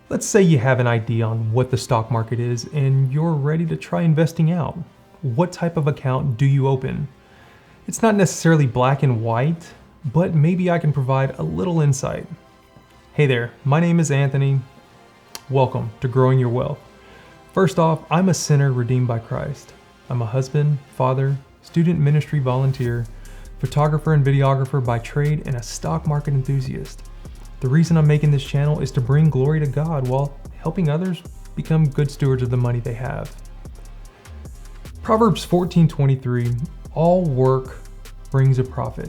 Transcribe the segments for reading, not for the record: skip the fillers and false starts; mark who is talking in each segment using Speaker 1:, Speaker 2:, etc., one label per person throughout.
Speaker 1: Let's say you have an idea on what the stock market is and you're ready to try investing out. What type of account do you open? It's not necessarily black and white, but maybe I can provide a little insight. Hey there, my name is Anthony. Welcome to Growing Your Wealth. First off, I'm a sinner redeemed by Christ. I'm a husband, father, student ministry volunteer, photographer and videographer by trade, and a stock market enthusiast. The reason I'm making this channel is to bring glory to God while helping others become good stewards of the money they have. Proverbs 14:23, all work brings a profit,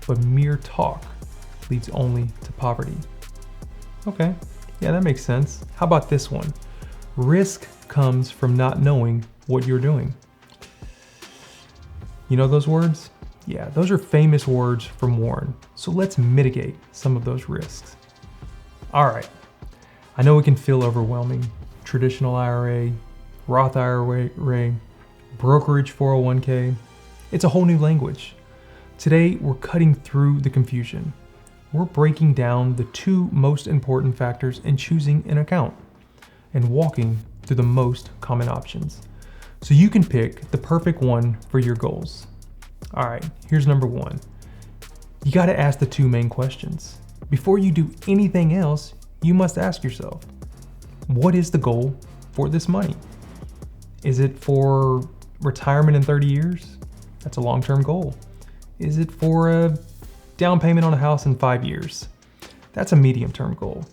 Speaker 1: but mere talk leads only to poverty. Okay, yeah, that makes sense. How about this one? Risk comes from not knowing what you're doing. You know those words? Yeah, those are famous words from Warren. So let's mitigate some of those risks. All right, I know it can feel overwhelming. Traditional IRA, Roth IRA, brokerage 401k. It's a whole new language. Today, we're cutting through the confusion. We're breaking down the two most important factors in choosing an account and walking through the most common options, so you can pick the perfect one for your goals. All right, here's number one. You got to ask the two main questions. Before you do anything else, you must ask yourself, what is the goal for this money? Is it for retirement in 30 years? That's a long-term goal. Is it for a down payment on a house in 5 years? That's a medium-term goal.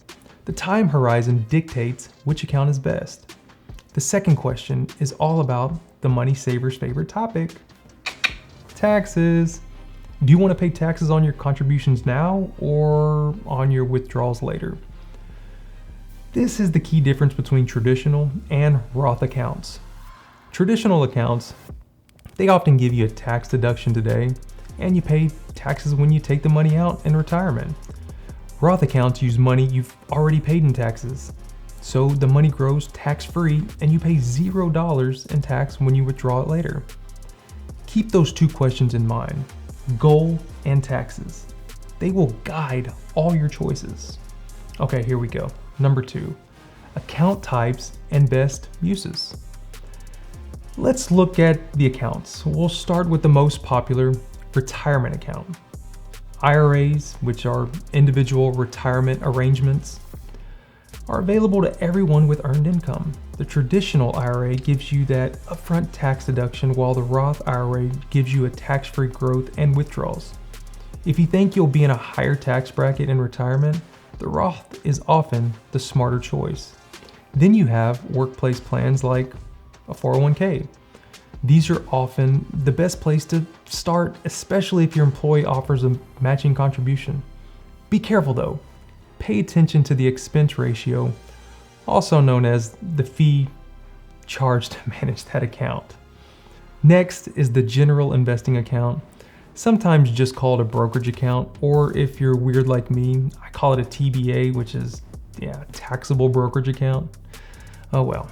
Speaker 1: The time horizon dictates which account is best. The second question is all about the money saver's favorite topic, taxes. Do you want to pay taxes on your contributions now or on your withdrawals later? This is the key difference between traditional and Roth accounts. Traditional accounts, they often give you a tax deduction today, and you pay taxes when you take the money out in retirement. Roth accounts use money you've already paid in taxes, so the money grows tax-free and you pay $0 in tax when you withdraw it later. Keep those two questions in mind, goal and taxes. They will guide all your choices. Okay, here we go. Number two, account types and best uses. Let's look at the accounts. We'll start with the most popular, retirement account. IRAs, which are individual retirement arrangements, are available to everyone with earned income. The traditional IRA gives you that upfront tax deduction, while the Roth IRA gives you a tax-free growth and withdrawals. If you think you'll be in a higher tax bracket in retirement, the Roth is often the smarter choice. Then you have workplace plans like a 401k. These are often the best place to start, especially if your employee offers a matching contribution. Be careful though. Pay attention to the expense ratio, also known as the fee charged to manage that account. Next is the general investing account, sometimes just called a brokerage account, or if you're weird like me, I call it a TBA, which is, taxable brokerage account. Oh well.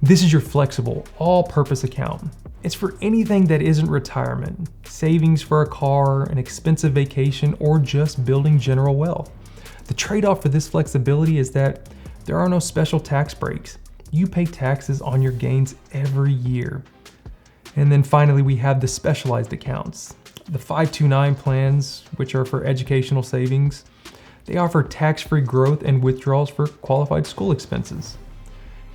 Speaker 1: This is your flexible, all-purpose account. It's for anything that isn't retirement, savings for a car, an expensive vacation, or just building general wealth. The trade-off for this flexibility is that there are no special tax breaks. You pay taxes on your gains every year. And then finally, we have the specialized accounts. The 529 plans, which are for educational savings, they offer tax-free growth and withdrawals for qualified school expenses.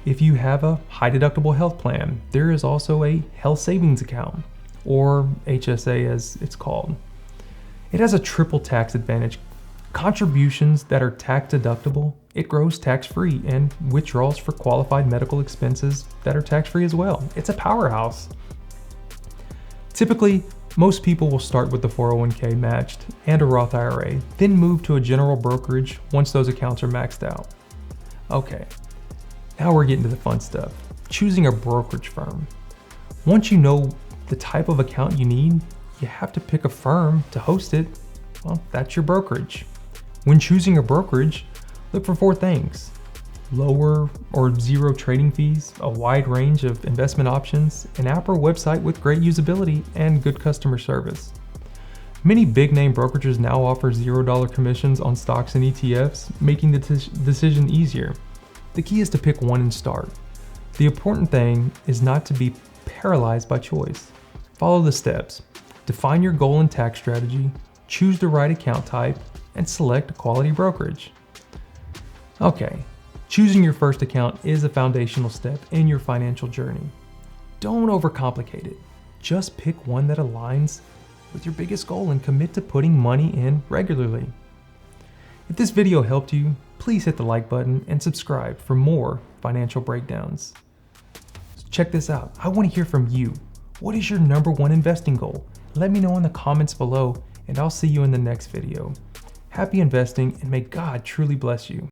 Speaker 1: If you have a high deductible health plan, there is also a health savings account, or HSA as it's called. It has a triple tax advantage. Contributions that are tax deductible, it grows tax-free, and withdrawals for qualified medical expenses that are tax-free as well. It's a powerhouse. Typically, most people will start with the 401k matched and a Roth IRA, then move to a general brokerage once those accounts are maxed out. Okay, now we're getting to the fun stuff. Choosing a brokerage firm. Once you know the type of account you need, you have to pick a firm to host it. Well, that's your brokerage. When choosing a brokerage, look for 4 things: lower or zero trading fees, a wide range of investment options, an app or website with great usability, and good customer service. Many big name brokerages now offer $0 commissions on stocks and ETFs, making the decision easier. The key is to pick one and start. The important thing is not to be paralyzed by choice. Follow the steps. Define your goal and tax strategy, choose the right account type, and select a quality brokerage. Okay, choosing your first account is a foundational step in your financial journey. Don't overcomplicate it. Just pick one that aligns with your biggest goal and commit to putting money in regularly. If this video helped you, please hit the like button and subscribe for more financial breakdowns. Check this out. I want to hear from you. What is your #1 investing goal? Let me know in the comments below, and I'll see you in the next video. Happy investing, and may God truly bless you.